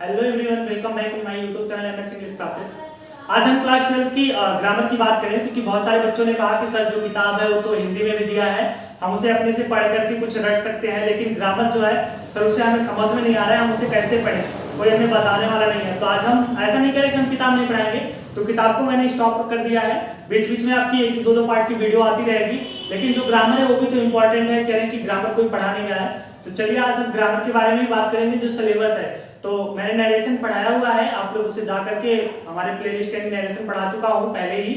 Hello everyone, welcome back to my YouTube channel MS English classes. आज हम class 12 की grammar की बात करें क्योंकि बहुत सारे बच्चों ने कहा कि सर जो किताब है वो तो हिंदी में भी दिया है, हम उसे अपने से पढ़ करके कुछ रट सकते हैं, लेकिन ग्रामर जो है सर उसे हमें समझ में नहीं आ रहा है, हम उसे कैसे पढ़ें, कोई हमें बताने वाला नहीं है। तो आज हम ऐसा नहीं करें कि हम किताब नहीं पढ़ाएंगे, तो किताब को मैंने स्टॉप कर दिया है। बीच बीच में आपकी एक दो पार्ट की वीडियो आती रहेगी, लेकिन जो ग्रामर है वो भी तो इम्पोर्टेंट है। कह रहे हैं कि ग्रामर कोई पढ़ा नहीं रहा है, तो चलिए आज हम ग्रामर के बारे में ही बात करेंगे। जो सिलेबस है तो मैंने नरेशन पढ़ाया हुआ है, आप लोग उसे जा करके हमारे प्लेलिस्ट में नरेशन पढ़ा चुका हूँ पहले ही,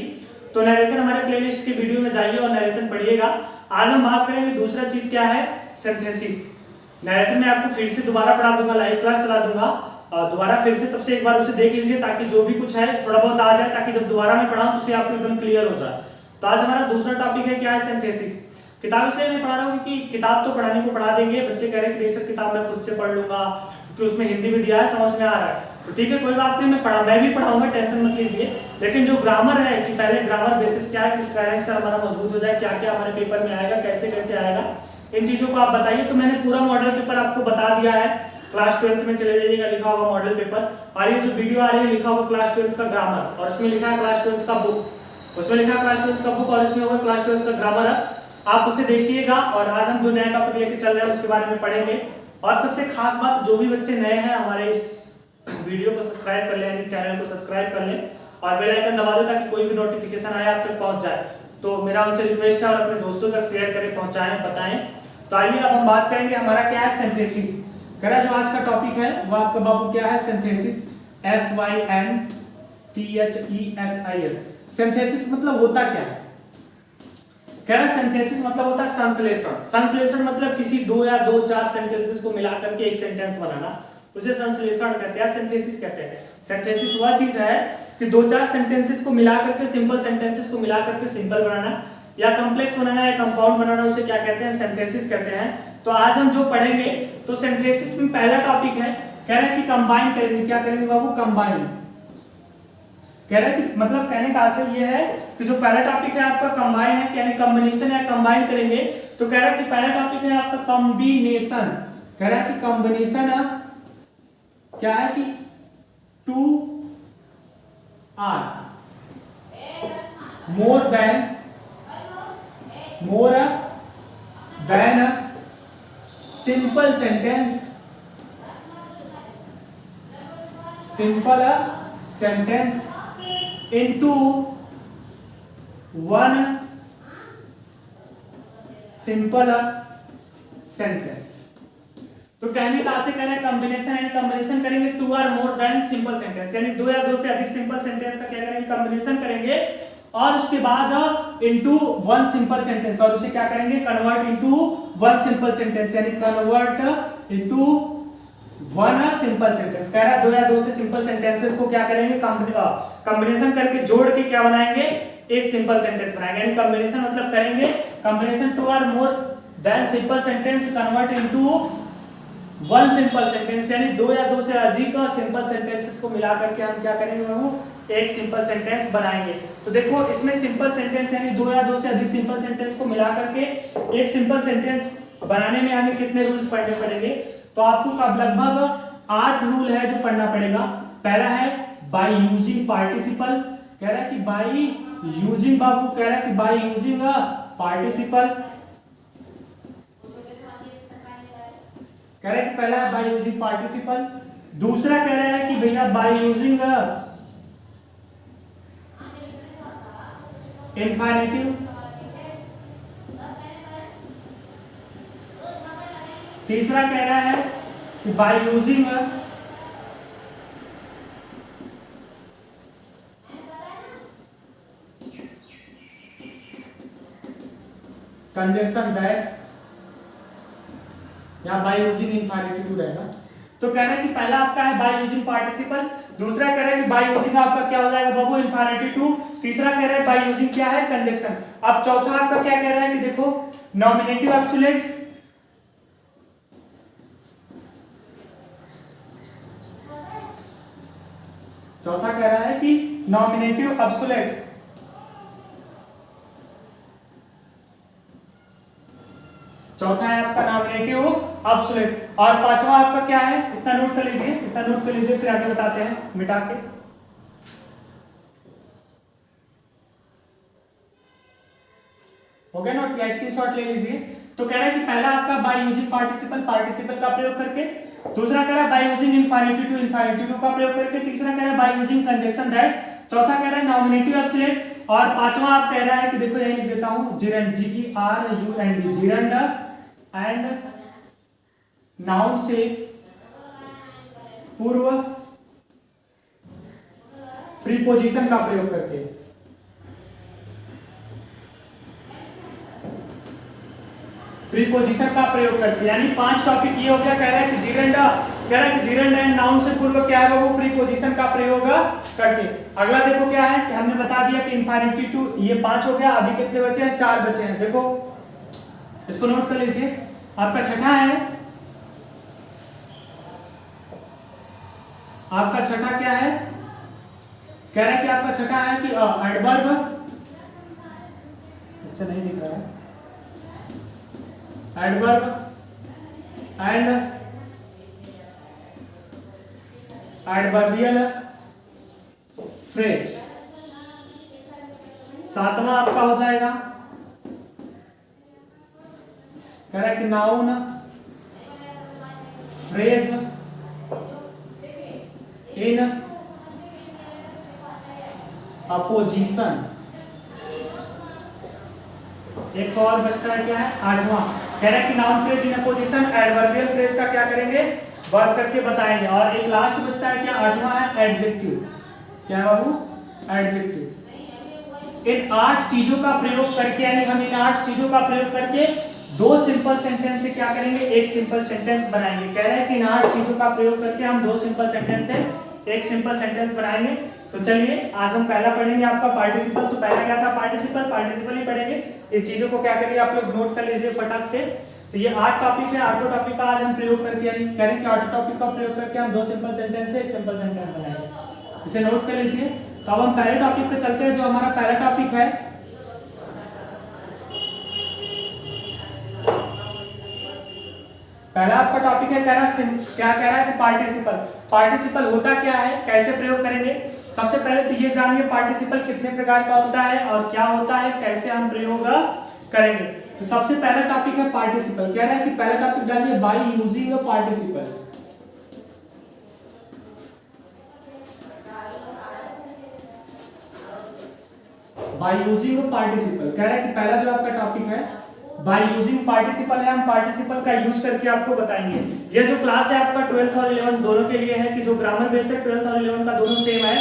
तो नरेशन हमारे प्लेलिस्ट की वीडियो में जाइए और नरेशन पढ़िएगा। आज हम बात करेंगे दूसरा चीज क्या है, सिंथेसिस। नरेशन में आपको फिर से दोबारा पढ़ा दूंगा, लाइव क्लास चला दूंगा, दोबारा फिर से तब से एक बार उसे देख लीजिए ताकि जो भी कुछ है थोड़ा बहुत आ जाए, ताकि जब दोबारा मैं पढ़ाऊं तो उसे आपको एकदम क्लियर हो जाए। तो आज हमारा दूसरा टॉपिक है क्या है, सिंथेसिस। किताब इसलिए मैं पढ़ा रहा हूँ क्योंकि किताब तो पढ़ाने को पढ़ा देंगे, बच्चे कह रहे हैं कि सर किताब मैं खुद से पढ़ लूंगा क्योंकि उसमें हिंदी में दिया है, समझ में आ रहा है। तो ठीक है, कोई बात नहीं, मैं भी पढ़ाऊंगा, टेंशन मत लीजिए। लेकिन जो ग्रामर है कि पहले ग्रामर बेसिस क्या है कि करेंट सर हमारा मजबूत हो जाए, क्या क्या हमारे पेपर में आएगा, कैसे कैसे आएगा, इन चीजों को आप बताइए। तो मैंने पूरा मॉडल पेपर आपको बता दिया है, क्लास 12 में चले जाइएगा, लिखा होगा मॉडल पेपर। और ये जो वीडियो आ रही है लिखा होगा क्लास 12 का ग्रामर, और उसमें लिखा है क्लास 12 का बुक, उसमें लिखा है क्लास 12 का बुक और इसमें होगा क्लास 12 का ग्रामर है। आप उसे देखिएगा और आज हम जो नया टॉपिक लेके चल रहे हैं उसके बारे में पढ़ेंगे। और सबसे खास बात, जो भी बच्चे नए हैं हमारे इस वीडियो को सब्सक्राइब कर लें, यानी चैनल को सब्सक्राइब कर लें और बेल आइकन दबा दें ताकि कोई भी नोटिफिकेशन आए आप तक पहुंच जाए। तो मेरा उनसे रिक्वेस्ट है, और अपने दोस्तों तक शेयर करें, पहुंचाएं, बताएं। तो आइए अब हम बात करेंगे हमारा क्या है, सिंथेसिस। कह रहा जो आज का टॉपिक है वो आपका बाबू क्या है, सिंथेसिस। SYNTHESIS। सिंथेसिस मतलब होता क्या है? कह रहा सिंथेसिस मतलब होता है संश्लेषण। संश्लेषण मतलब किसी दो या दो चार सेंटेंसेस को मिला करके एक सेंटेंस बनाना, उसे संश्लेषण कहते हैं, सिंथेसिस कहते हैं। सिंथेसिस वह चीज है कि दो चार सेंटेंसेस को मिला करके, सिंपल सेंटेंसेस को मिला करके सिंपल बनाना, या कॉम्प्लेक्स बनाना, या कंपाउंड बनाना, उसे क्या कहते हैं, सिंथेसिस कहते हैं। तो आज हम जो पढ़ेंगे तो सिंथेसिस में पहला टॉपिक है, कह रहा है कि कंबाइन करेंगे। क्या करेंगे बाबू, कंबाइन। कह रहा है कि मतलब कहने का आशय यह है कि जो पहला टॉपिक है आपका कंबाइन है, यानी कॉम्बिनेशन या कंबाइन करेंगे। तो कह रहा है कि पहला टॉपिक है आपका कॉम्बिनेशन। कह रहा है कि कॉम्बिनेशन क्या है कि 2 or more than simple sentence into one simple sentence। तो कहने का आशय कह रहे हैं कॉम्बिनेशन, यानी कॉम्बिनेशन करेंगे 2 or more than simple sentence, यानी 2 या 2 से अधिक सिंपल सेंटेंस का क्या करेंगे, कॉम्बिनेशन करेंगे, और उसके बाद इनटू वन सिंपल सेंटेंस, और उसे क्या करेंगे, convert into one simple sentence, यानी convert into one simple sentence. कह रहा है 2 या 2 से सिंपल सेंटेंसेस को क्या करेंगे, कॉम्बिनेशन करके जोड़ के क्या बनाएंगे, एक सिंपल सेंटेंस बनाएंगे। यानी कॉम्बिनेशन मतलब करेंगे combination 2 or more than simple sentence convert into one simple sentence, यानी 2 या 2 से अधिक सिंपल सेंटेंसेस को मिला करके हम क्या करेंगे बाबू, एक सिंपल सेंटेंस बनाएंगे। तो देखो इसमें सिंपल सेंटेंस यानी 2 या 2 से अधिक सिंपल सेंटेंस को मिला करके एक सिंपल सेंटेंस बनाने में हमें कितने रूल्स पढ़ने पड़ेंगे, तो आपको लगभग 8 रूल है जो पढ़ना पड़ेगा। पहला है बाय यूजिंग पार्टिसिपल। कह रहा है कि बाय यूजिंग बाबू, कह रहा है कि बाय यूजिंग पार्टिसिपल। कह रहा है कि पहला है बाय यूजिंग पार्टिसिपल। दूसरा कह रहा है कि भैया बाय यूजिंग इंफिनिटिव। तीसरा कह रहा है कि बाय यूजिंग कंजंक्शन दैट, या बाय यूजिंग इंफिनिटिव रहेगा। तो कह रहा है कि पहला आपका है बाय यूजिंग पार्टिसिपल, दूसरा कह रहा है कि बाय यूजिंग आपका क्या हो जाएगा बाबू, इंफिनिटिव। तीसरा कह रहा है बाय यूजिंग क्या है, कंजंक्शन। अब चौथा आपका क्या कह रहा है कि देखो नॉमिनेटिव एब्सोल्यूट, चौथा कह रहा है कि नॉमिनेटिव एब्सोल्यूट। चौथा है आपका नॉमिनेटिव एब्सोल्यूट। और पांचवा आपका क्या है, इतना नोट कर लीजिए, इतना नोट कर लीजिए, फिर आगे बताते हैं मिटा के। हो गया नोट, या स्क्रीनशॉट ले लीजिए। तो कह रहा है कि पहला आपका बाय यूजिंग पार्टिसिपल, पार्टिसिपल का प्रयोग करके, दूसरा कह रहा है by using infinitive to infinitive का प्रयोग करके, तीसरा कह रहा है बाय यूजिंग कंजंक्शन दैट, चौथा कह रहा है नॉमिनेटिव ऑब्सोलेट, और पांचवा आप कह रहा है कि देखो यही लिख देता हूं, gerund, GERUND, gerund and noun से पूर्व प्रीपोजिशन का प्रयोग करके। प्रीपोजिशन का प्रयोग करके, यानी 5 टॉपिक ये हो गया। कह रहा है कि जिरंड, कह रहा है कि जिरंड एंड नाउन से पूर्व क्या है वो प्रीपोजिशन का प्रयोग करके। अगला देखो क्या है कि हमने बता दिया कि इनफिनिटिव टू, ये 5 हो गया। अभी कितने बचे हैं, 4 बचे हैं। देखो इसको नोट कर लीजिए। आपका छठा है, आपका छठा क्या है, कह रहा है कि आपका छठा है कि एडवर्ब, इससे नहीं दिख रहा है, एडवर्ब एंड एडवर्बियल फ्रेज। सातवां आपका हो जाएगा, कह रहा है कि नाउन फ्रेज इन अपोजिशन। एक और बचता है क्या है, आठवां, कह रहा है कि noun phrase in opposition adverbial phrase का क्या करेंगे, वर्क करके बताएंगे। और एक लास्ट बचता है क्या, आठवां है एडजेक्टिव। क्या है बाबू, एडजेक्टिव। इन 8 चीजों का प्रयोग करके, यानी हम इन 8 चीजों का प्रयोग करके 2 सिंपल सेंटेंस से क्या करेंगे, एक सिंपल सेंटेंस बनाएंगे। कह रहे हैं कि इन 8 चीजों का प्रयोग करके हम 2 सिंपल सेंटेंस से एक सिंपल सेंटेंस बनाएंगे। तो चलिए आज हम पहला पढ़ेंगे आपका पार्टिसिपल। तो पहला क्या था, पार्टिसिपल, पार्टिसिपल ही पढ़ेंगे। ये चीजों को क्या करिए आप लोग नोट कर लीजिए फटाक से। तो ये 8 टॉपिक है, 8 टॉपिक का आज हम प्रयोग करके, यानी कह रहे हैं कि 8 टॉपिक का प्रयोग करके हम 2 सिंपल सेंटेंस से एक सिंपल सेंटेंस बनाएंगे। इसे नोट कर लीजिए। तो अब हम पहले टॉपिक पे चलते हैं। जो हमारा पहला टॉपिक है, पहला आपका टॉपिक है, कह रहा है क्या कह रहा है कि पार्टिसिपल। पार्टिसिपल होता क्या है, कैसे प्रयोग करेंगे। सबसे पहले तो ये जानिए पार्टिसिपल कितने प्रकार का होता है और क्या होता है, कैसे हम प्रयोग करेंगे। तो सबसे पहला टॉपिक है पार्टिसिपल। कह रहा है कि पहला टॉपिक डालिए by using a participle. By using participle, कह रहा है कि पहला जो आपका टॉपिक है बाय यूजिंग पार्टिसिपल है। हम पार्टिसिपल का यूज करके आपको बताएंगे। ये जो क्लास है आपका 12th और 11th दोनों के लिए है, कि जो ग्रामर बेस है 12th और 11th का दोनों सेम है।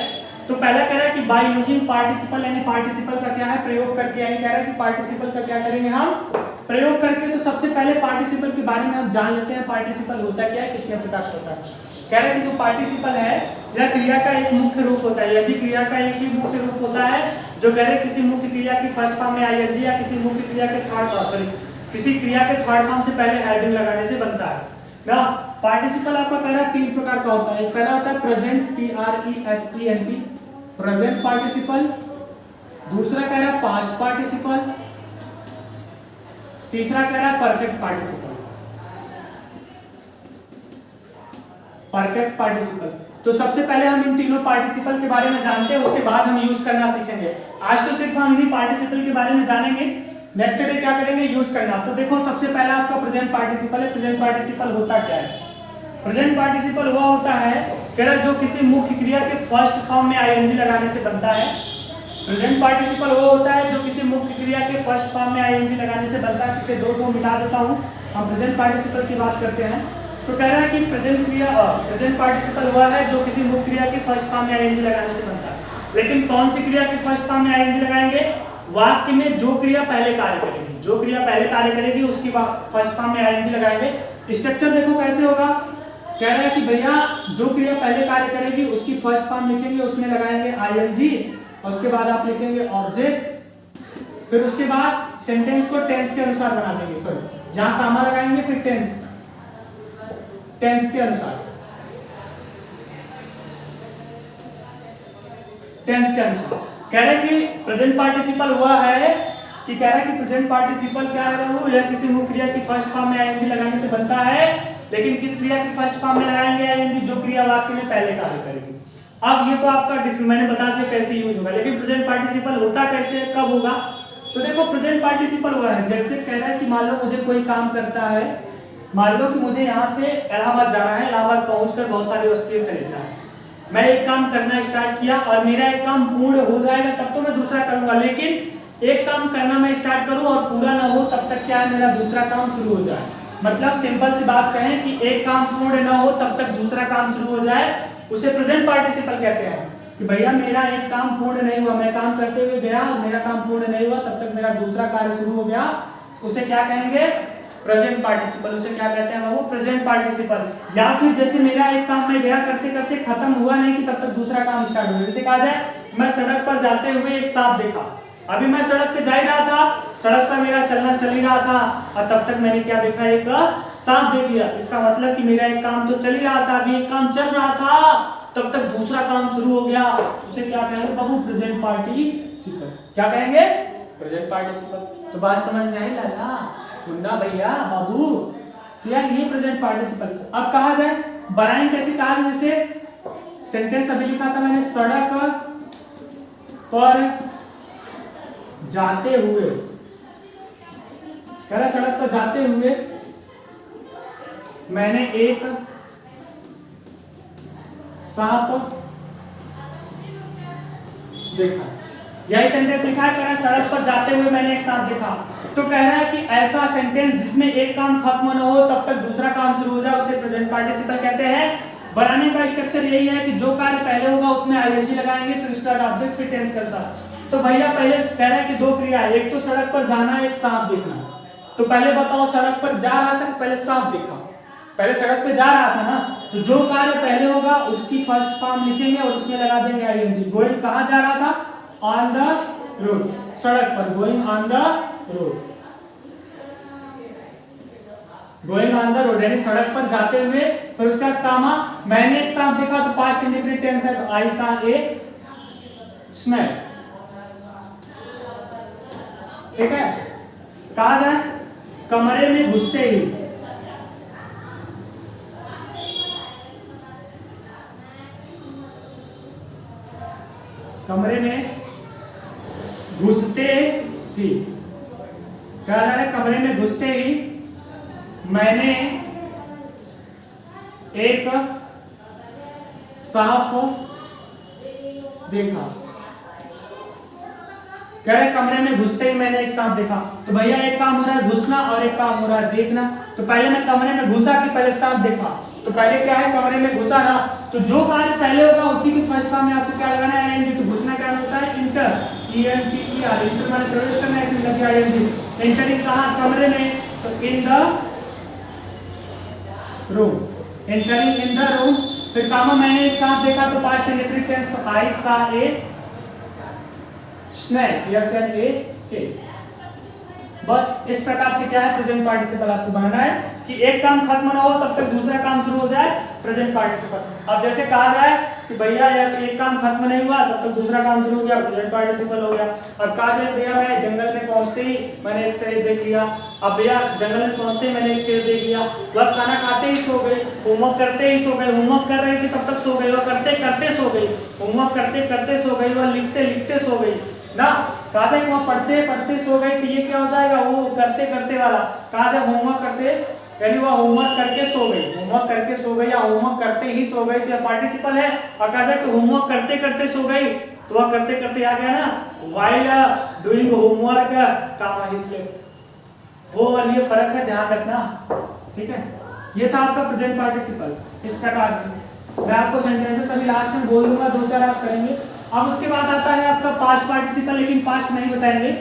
तो पहला कह रहा है कि बाय यूजिंग पार्टिसिपल, यानी पार्टिसिपल का क्या है, प्रयोग करके। यानी कह रहा है कि पार्टिसिपल का क्या करेंगे हम, प्रयोग करके। तो सबसे पहले पार्टिसिपल के बारे में हम जान लेते हैं, पार्टिसिपल होता क्या है, कितने प्रकार का होता है। कह रहा है कि जो पार्टिसिपल है यह क्रिया का एक मुख्य रूप होता है। यह भी क्रिया का एक ही मुख्य रूप होता है, जो कह रहे हैं किसी मुख्य क्रिया की फर्स्ट फॉर्म में आईएनजी या किसी मुख्य क्रिया के किसी क्रिया के थर्ड फॉर्म से पहले हेडिंग लगाने से बनता है ना। पार्टिसिपल आपका कह रहा है 3 प्रकार का होता है। एक पहला होता है प्रेजेंट, PRESENT, प्रेजेंट पार्टिसिपल। दूसरा कह रहा है पास्ट पार्टिसिपल। तीसरा कह रहा है परफेक्ट पार्टिसिपल। Perfect participle. तो सबसे पहले हम इन तीनों पार्टिसिपल के बारे में जानते हैं, उसके बाद हम यूज करना सीखेंगे। आज तो सिर्फ हम इन्हीं पार्टिसिपल के बारे में जानेंगे, नेक्स्ट डे क्या करेंगे, यूज करना। तो देखो सबसे पहला आपका प्रेजेंट पार्टिसिपल है। प्रेजेंट पार्टिसिपल होता क्या है, प्रेजेंट पार्टिसिपल वह होता है कह रहा जो किसी मुख्य क्रिया के फर्स्ट फॉर्म में आईएनजी लगाने से बनता है। प्रेजेंट पार्टिसिपल वो होता है जो किसी मुख्य क्रिया के फर्स्ट फॉर्म में आईएनजी लगाने से बनता है। इसे दो मिला देता हूँ, हम प्रेजेंट पार्टिसिपल की बात करते हैं। तो कह रहा है कि प्रेजेंट पार्टिसिपल वह है जो किसी मुख्य क्रिया के फर्स्ट फॉर्म में आईएनजी लगाने से बनता है। लेकिन कौन सी क्रिया के फर्स्ट फॉर्म में आईएनजी लगाएंगे, वाक्य में जो क्रिया पहले कार्य करेगी, जो क्रिया पहले कार्य करेगी उसकी फर्स्ट फॉर्म में आईएनजी लगाएंगे। स्ट्रक्चर देखो कैसे होगा, कह रहा है कि भैया जो क्रिया पहले कार्य करेगी उसकी फर्स्ट फॉर्म लिखेंगे, उसमें लगाएंगे आईएनजी, और उसके बाद आप लिखेंगे ऑब्जेक्ट, फिर उसके बाद सेंटेंस को टेंस के अनुसार बना देंगे। सॉरी, जहां कामा लगाएंगे फिर टेंस के अनुसार, टेंस के अनुसार। कह रहे कि प्रेजेंट पार्टिसिपल वह है कि प्रेजेंट पार्टिसिपल क्या है वो, यह किसी मुख्य क्रिया की फर्स्ट फॉर्म में आईएनजी लगाने से बनता है लेकिन किस क्रिया के फर्स्ट फॉर्म में लगाएंगे आईएनजी, जो क्रिया वाक्य में पहले कार्य करेगी। अब ये तो आपका मैंने बता दिया कैसे यूज होगा, लेकिन प्रेजेंट पार्टिसिपल होता कैसे, कब होगा? तो देखो प्रेजेंट पार्टिसिपल हुआ है, जैसे कह रहा है कि मान लो मुझे कोई काम करता है, मान लो कि मुझे यहाँ से इलाहाबाद जाना है, इलाहाबाद पहुंचकर बहुत सारी वस्तुएं खरीदना है। मैं एक काम करना स्टार्ट किया और मेरा एक काम पूर्ण हो जाएगा तब तो मैं दूसरा करूंगा, लेकिन एक काम करना मैं स्टार्ट करूं और पूरा ना हो तब तक क्या है, मेरा दूसरा काम शुरू हो जाए। मतलब सिंपल सी बात कहें कि एक काम पूर्ण ना हो तब तक दूसरा काम शुरू हो जाए, उसे प्रेजेंट पार्टिसिपल कहते हैं। कि भैया मेरा एक काम पूर्ण नहीं हुआ, मैं काम करते हुए गया और मेरा काम पूर्ण नहीं हुआ, तब तक मेरा दूसरा कार्य शुरू हो गया, उसे क्या कहेंगे? Present participle. उसे क्या कहते हैं बाबू? Present participle. या फिर जैसे मेरा एक काम मैं गया करते करते खत्म हुआ नहीं कि तब तक दूसरा काम स्टार्ट हो गया। जैसे कहा जाए मैं सड़क पर जाते हुए एक सांप देखा, अभी मैं सड़क पे जा ही रहा था, सड़क पर मेरा चलना चल ही रहा था और तब तक मैंने क्या देखा? एक सांप देख लिया। इसका मतलब कि मेरा एक काम तो चल ही रहा था, अभी एक काम चल रहा था, तब तक दूसरा काम शुरू हो गया, उसे क्या कहेंगे बाबू? Present participle. क्या कहेंगे? Present participle. तो बात समझ में आई लाला, मुन्ना भैया, बाबू? तो यार ये प्रेजेंट पार्टिसिपल। अब कहा जाए बनाएं कैसे? कहा जाए जैसे सेंटेंस अभी लिखा था मैंने, सड़क पर जाते हुए, कह रहा सड़क पर जाते हुए मैंने एक सांप देखा। यही सेंटेंस लिखा है, कह रहा है सड़क पर जाते हुए मैंने एक सांप देखा। तो कह रहा है कि ऐसा सेंटेंस जिसमें एक काम खत्म न हो तब तक दूसरा काम शुरू हो जाए, उसे प्रेजेंट पार्टिसिपल कहते हैं। बनाने का स्ट्रक्चर यही है कि जो कार्य पहले होगा उसमें आईएनजी लगाएंगे, फिर उसका ऑब्जेक्ट, फिर टेंस के अनुसार। तो भैया पहले कह रहा है कि दो क्रिया है, एक तो सड़क पर जाना, एक सांप देखना। तो पहले बताओ सड़क पर जा रहा था, पहले सांप देखा? पहले सड़क पे जा रहा था ना, तो जो कार्य पहले होगा उसकी फर्स्ट फॉर्म लिखेंगे और उसमें लगा देंगे आईएनजी। गोइंग कहाँ जा रहा था? ऑन द रोड, सड़क पर, going on the road, going on the road यानी सड़क पर जाते हुए। फिर उसका कामा मैंने एक सांप देखा, तो पास्ट इंडेफिनिट टेंस है, तो आई सा ए स्नेक। ठीक है। कहा जाए कमरे में घुसते ही, कमरे में घुसते ही, क्या जा रहा है? कमरे में घुसते ही मैंने एक सांप देखा। कह रहे कमरे में घुसते ही मैंने एक सांप देखा। तो भैया एक काम हो रहा है घुसना और एक काम हो रहा है देखना। तो पहले मैं कमरे में घुसा कि पहले सांप देखा? तो पहले क्या है, कमरे में घुसा ना, तो जो कार्य पहले होगा उसी की फर्स्ट फॉर्म में आपको क्या लगाना है? आईएनजी। तो घुसना क्या होता है? इंटर, ENTER, इंटर माने प्रवेश करना, ऐसे लगे आईएनजी। एंटरिंग कहाँ? कमरे में, तो in the room, entering in the room. फिर कामा मैंने एक सांप देखा, तो पास्ट इंडेफिनिट टेंस, तो आई सा ए स्नेक, SNAK। बस इस प्रकार से क्या है, प्रेजेंट पार्टिसिपल आपको बनाना है कि एक काम खत्म ना हो तब तक दूसरा काम शुरू हो जाए, प्रेजेंट पार्टिसिपल। अब जैसे कहा जाए कि भैया यार एक काम खत्म नहीं हुआ तब तक दूसरा काम शुरू हो गया, प्रेजेंट पार्टिसिपल हो गया। अब कहा जाए भैया मैं जंगल में पहुंचते ही मैंने एक शेर देख लिया। अब भैया जंगल में पहुंचते ही मैंने एक शेर देख लिया। वह खाना खाते ही सो गई, होमवर्क करते ही सो गई, होमवर्क कर रही थी तब तक सो गई, वह करते करते सो गई, होमवर्क करते करते सो गई, वह लिखते लिखते सो गई ना। कहा जाए वह पढ़ते पढ़ते सो गई, तो ये क्या हो जाएगा, वो करते करते वाला। कहा जाए होमवर्क करते यानी वह होमवर्क करके सो गई, होमवर्क करके सो गई या होमवर्क करते ही सो गई, तो यह पार्टिसिपल है। और कहा जाए कि होमवर्क करते करते सो गई, तो वह करते करते आ गया ना, while doing homework comma he slept. वो और ये फर्क है, ध्यान रखना, ठीक है। ये था आपका प्रेजेंट पार्टिसिपल। इस प्रकार से मैं आपको सेंटेंसेस अभी लास्ट में बोल दूंगा, 2-4 आप करेंगे। अब उसके बाद आता है आपका पास्ट पार्टिसिपल, लेकिन पास्ट नहीं बताएंगे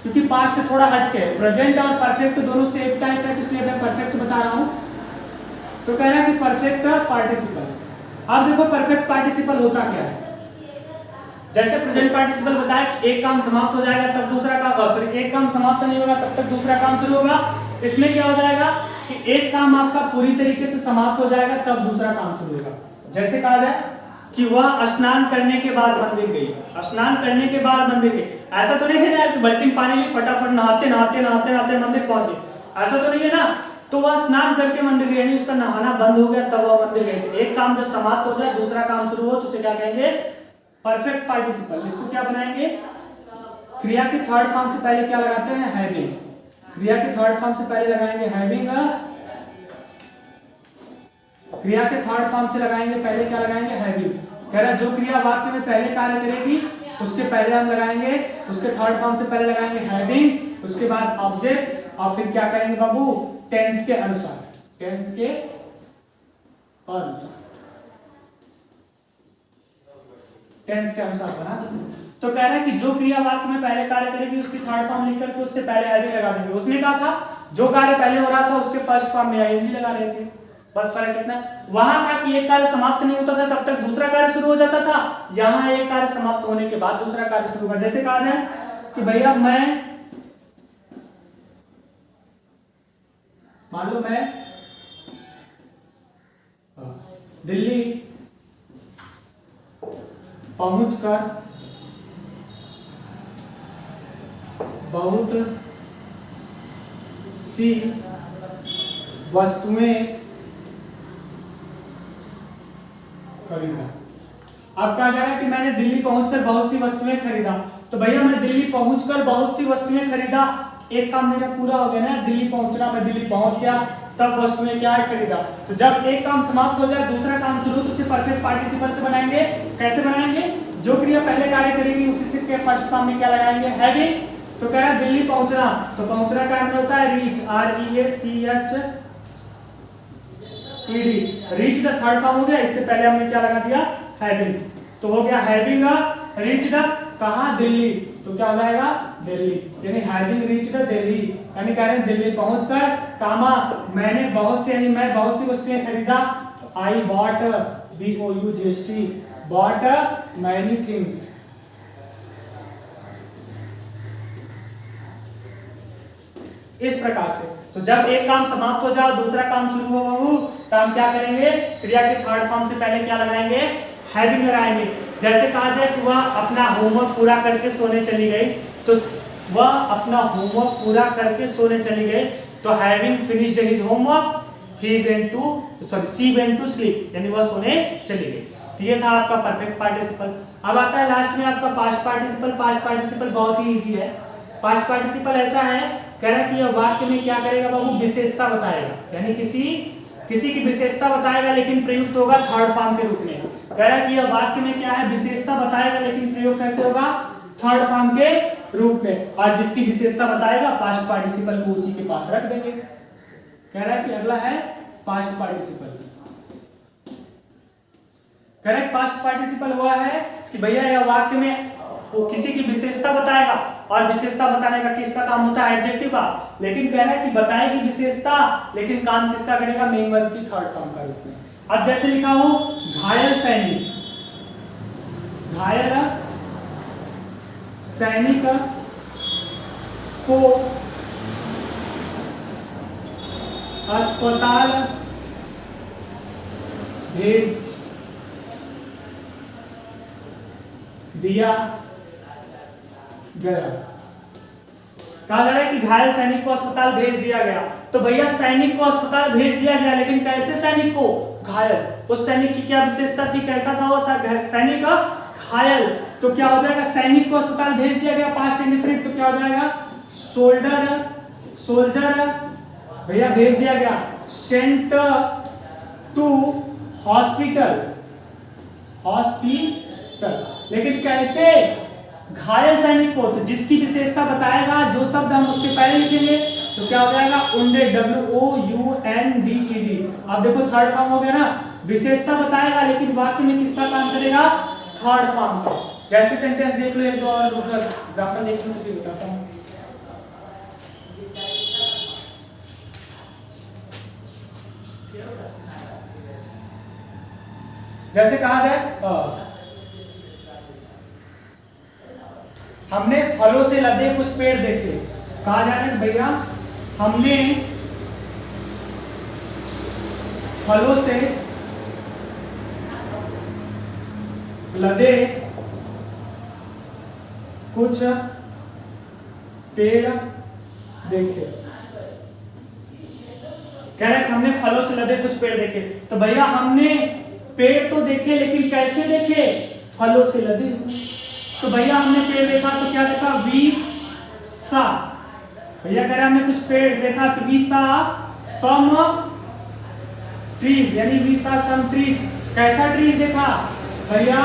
क्योंकि पास्ट थोड़ा हटके है। प्रेजेंट और परफेक्ट दोनों सेम टाइप है, इसलिए मैं परफेक्ट बता रहा हूं। तो कह रहा है कि परफेक्ट पार्टिसिपल। अब देखो परफेक्ट पार्टिसिपल होता क्या है। जैसे प्रेजेंट पार्टिसिपल बताया कि एक काम समाप्त हो जाएगा तब दूसरा काम, सॉरी एक काम समाप्त नहीं होगा तब तक दूसरा काम शुरू होगा। इसमें क्या हो जाएगा कि एक काम आपका पूरी तरीके से समाप्त हो जाएगा तब दूसरा काम शुरू होगा। जैसे कहा जाए कि वह स्नान करने के बाद मंदिर गई, स्नान करने के बाद मंदिर गई। ऐसा तो नहीं है ना कि बाल्टी पानी ली फटाफट नहाते नहाते नहाते नहाते मंदिर पहुंचे, ऐसा तो नहीं है ना। तो वह स्नान करके मंदिर गए, यानी उसका नहाना बंद हो गया तब वह मंदिर गए थे। एक काम जब समाप्त हो जाए दूसरा काम शुरू हो तो उसे क्या कहेंगे? Perfect participle. इसको क्या बनाएंगे? क्रिया के थर्ड फॉर्म से पहले क्या लगाते हैं? हैविंग। क्रिया के थर्ड फॉर्म से पहले लगाएंगे हैविंग। क्रिया के थर्ड फॉर्म से लगाएंगे पहले क्या लगाएंगे? हैविंग। कह रहा है जो क्रिया वाक्य में पहले कार्य करेगी उसके पहले हम लगाएंगे, उसके थर्ड फॉर्म से पहले लगाएंगे हैविंग, उसके बाद ऑब्जेक्ट, और फिर क्या करेंगे बाबू? टेंस के अनुसार। टेंस के अनुसार, टेंस के अनुसार बना। तो कह रहा है कि जो क्रिया वाक्य में पहले कार्य करेगी उसकी थर्ड फॉर्म लिख करके उससे पहले हैविंग लगा देंगे। उसने कहा था जो कार्य पहले हो रहा था उसके फर्स्ट फॉर्म में आईएनजी लगा रहे थे, बस फर्क इतना। वहां था कि एक कार्य समाप्त नहीं होता था तब तक दूसरा कार्य शुरू हो जाता था, यहां एक कार्य समाप्त होने के बाद दूसरा कार्य शुरू होगा। जैसे कहा जाए कि भैया मैं, मान लो मैं दिल्ली पहुंचकर बहुत सी वस्तुएं खरीदा। अब कहा जा रहा है कि मैंने दिल्ली पहुंचकर बहुत सी वस्तुएं खरीदा। तो भैया मैं दिल्ली पहुंचकर बहुत सी वस्तुएं खरीदा, एक काम मेरा पूरा हो गया ना, दिल्ली पहुंचना, मैं दिल्ली पहुंच गया तब वस्तुएं क्या है? खरीदा। तो जब एक काम समाप्त हो जाए दूसरा काम शुरू, तो उसे परफेक्ट पार्टिसिपल से बनाएंगे। कैसे बनाएंगे? जो क्रिया पहले कार्य करेगी उसी से के फर्स्ट फॉर्म में क्या लगाएंगे? हैविंग। तो कह रहा है दिल्ली पहुंचना, तो पहुंचना का मतलब होता है रीच, REACHED। रीच का थर्ड फॉर्म हो गया, इससे पहले हमने क्या लगा दिया? हैविंग। तो हो गया हैविंग रीच्ड कहां? दिल्ली। तो क्या हो जाएगा? दिल्ली, यानी हैविंग रीच्ड दिल्ली, यानी कह रहे हैं दिल्ली पहुंचकर कामा मैंने बहुत से, यानी मैं बहुत सी वस्तुएं खरीदा। I bought, BOUGHT, bought many things. इस प्रकार से तो जब एक काम समाप्त हो जाए दूसरा काम शुरू हो तो हम क्या करेंगे? क्रिया के थर्ड फॉर्म से पहले क्या लगाएंगे? हैविंग लगाएंगे। जैसे कहा जाए कि वह अपना होमवर्क पूरा करके सोने चली गई, तो वह अपना होमवर्क पूरा करके सोने चली गई, तो having finished his homework she went to sleep, यानी वह सोने चली गई। तो ये था आपका परफेक्ट पार्टिसिपल। अब आता है लास्ट में आपका पास्ट पार्टिसिपल। पास्ट पार्टिसिपल बहुत ही इजी है। पास्ट पार्टिसिपल ऐसा है, कह रहा है कि यह वाक्य में क्या करेगा बाबू? विशेषता बताएगा, यानी किसी की विशेषता बताएगा लेकिन प्रयुक्त होगा थर्ड फॉर्म के रूप में। कह रहा है कि यह वाक्य में क्या है? विशेषता बताएगा लेकिन प्रयोग कैसे होगा? थर्ड फॉर्म के रूप में। और जिसकी विशेषता बताएगा पास्ट पार्टिसिपल को उसी के पास रख देंगे। कह रहा है कि अगला है past participle. Correct past participle हुआ है कि भैया यह वाक्य में वो किसी की विशेषता बताएगा, और विशेषता बताने का किसका काम होता है? एडजेक्टिव का। लेकिन कह रहा है कि बताएगी विशेषता लेकिन काम किसका करेगा? मेन वर्ब की थर्ड फॉर्म का रूप में। अब जैसे लिखा हो घायल सैनिक, घायल सैनिक को अस्पताल भेज दिया गया। कहा जा रहा है कि घायल सैनिक को अस्पताल भेज दिया गया। तो भैया सैनिक को अस्पताल भेज दिया गया, लेकिन कैसे सैनिक को? घायल। उस सैनिक की क्या विशेषता थी? कैसा था वो सैनिक? घायल। तो क्या हो जाएगा? सैनिक को अस्पताल भेज दिया गया, पास्ट इंडेफिनिट, तो क्या हो जाएगा? सोल्जर भैया भेज दिया गया। सेंट टू हॉस्पिटल, लेकिन कैसे? घायल सैनिक को। तो जिसकी विशेषता बताएगा जो शब्द हम उसके पहले लिखेंगे, तो क्या हो जाएगा? wounded, WOUNDED। अब देखो थर्ड फॉर्म हो गया ना, विशेषता बताएगा लेकिन वाक्य में किसका काम करेगा? थर्ड फॉर्म का। जैसे सेंटेंस देख लो, एक दो और दूसरा एग्जांपल देख लो, तो फिर बताता हूं। जैसे कहा जाए हमने फलों से लदे कुछ पेड़ देखे। कहा जा रहा है भैया हमने फलों से लदे कुछ पेड़ देखे। कह रहा है कि हमने फलों से लदे कुछ पेड़ देखे। तो भैया हमने पेड़ तो देखे, लेकिन कैसे देखे? फलों से लदे हुए। तो भैया हमने पेड़ देखा तो क्या देखा? We saw. भैया कह रहे हमने कुछ पेड़ देखा तो वी सा सम ट्रीज, यानी वी सा सम ट्रीज। कैसा ट्रीज देखा? भैया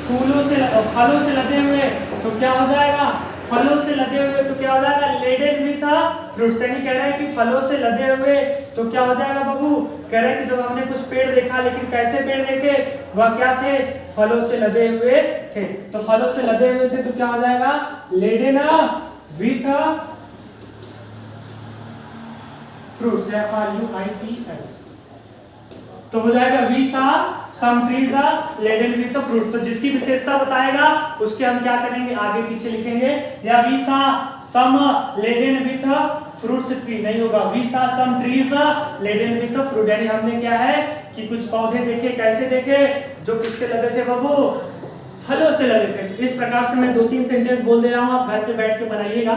फूलों से फलों से लदे हुए। तो क्या हो जाएगा? फलों से लदे हुए तो क्या हो जाएगा? Laden with fruits. यानी कह रहा है कि फलों से लदे हुए तो क्या हो जाएगा बाबू? कह रहे हैं कि जब हमने कुछ पेड़ देखा, लेकिन कैसे पेड़ देखे? वह क्या थे? फलों से लदे हुए थे। तो फलों से लदे हुए थे तो क्या हो जाएगा? Laden with fruits, FRUITS। तो हो जाएगा we saw some trees are laden with fruit. तो जिसकी विशेषता बताएगा उसके हम क्या करेंगे? आगे पीछे लिखेंगे। या we saw some laden with fruits tree नहीं होगा, we saw some trees laden with fruit. यानी हमने क्या है कि कुछ पौधे देखे। कैसे देखे? जो किससे लदे थे बाबू? फलों से लदे थे। इस प्रकार से मैं 2-3 सेंटेंस बोल दे रहा हूं, आप घर पे बैठ के बनाइएगा।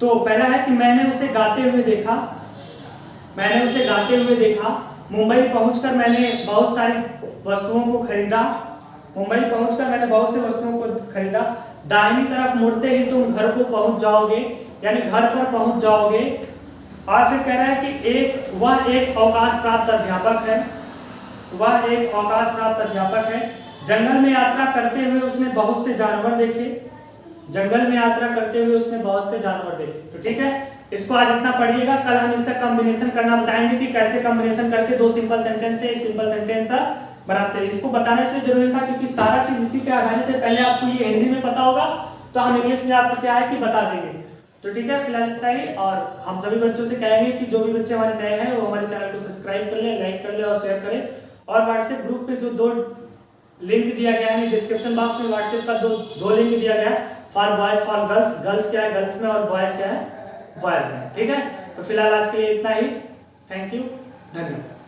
तो पहला है कि मैंने उसे गाते हुए देखा। मैंने उसे गाते हुए देखा। मुंबई पहुंचकर मैंने बहुत सारी वस्तुओं को खरीदा। मुंबई पहुंचकर मैंने बहुत सी वस्तुओं को खरीदा। दाहिनी तरफ मुड़ते ही तुम घर को पहुंच जाओगे, यानी घर पर पहुंच जाओगे। और फिर कह रहा है कि वह एक अवकाश प्राप्त अध्यापक है। वह एक अवकाश प्राप्त अध्यापक है। जंगल में यात्रा करते हुए उसने बहुत से जानवर देखे। जंगल में यात्रा करते हुए उसने बहुत से जानवर देखे। तो ठीक है, इसको आज इतना पढ़िएगा। कल हम इसका कॉम्बिनेशन करना बताएंगे कि कैसे कॉम्बिनेशन करके 2 सिंपल सेंटेंस से एक सिंपल सेंटेंस बनाते हैं। इसको बताना इसलिए जरूरी था क्योंकि सारा चीज इसी पे आधारित है। पहले आपको ये हिंदी में पता होगा तो हम इंग्लिश में आपको क्या है कि बता देंगे। तो ठीक है, फिलहाल इतना ही। और हम सभी बच्चों से कहेंगे कि जो भी बच्चे हमारे नए हैं वो हमारे चैनल को सब्सक्राइब कर ले, लाइक कर ले और शेयर करें। और व्हाट्सएप ग्रुप पे जो 2 लिंक दिया गया है डिस्क्रिप्शन बॉक्स में, व्हाट्सएप का दो लिंक दिया गया है, for boys for girls. Girls क्या है गर्ल्स में और बॉयज क्या है बॉयज में। ठीक है, तो फिलहाल आज के लिए इतना ही। थैंक यू, धन्यवाद।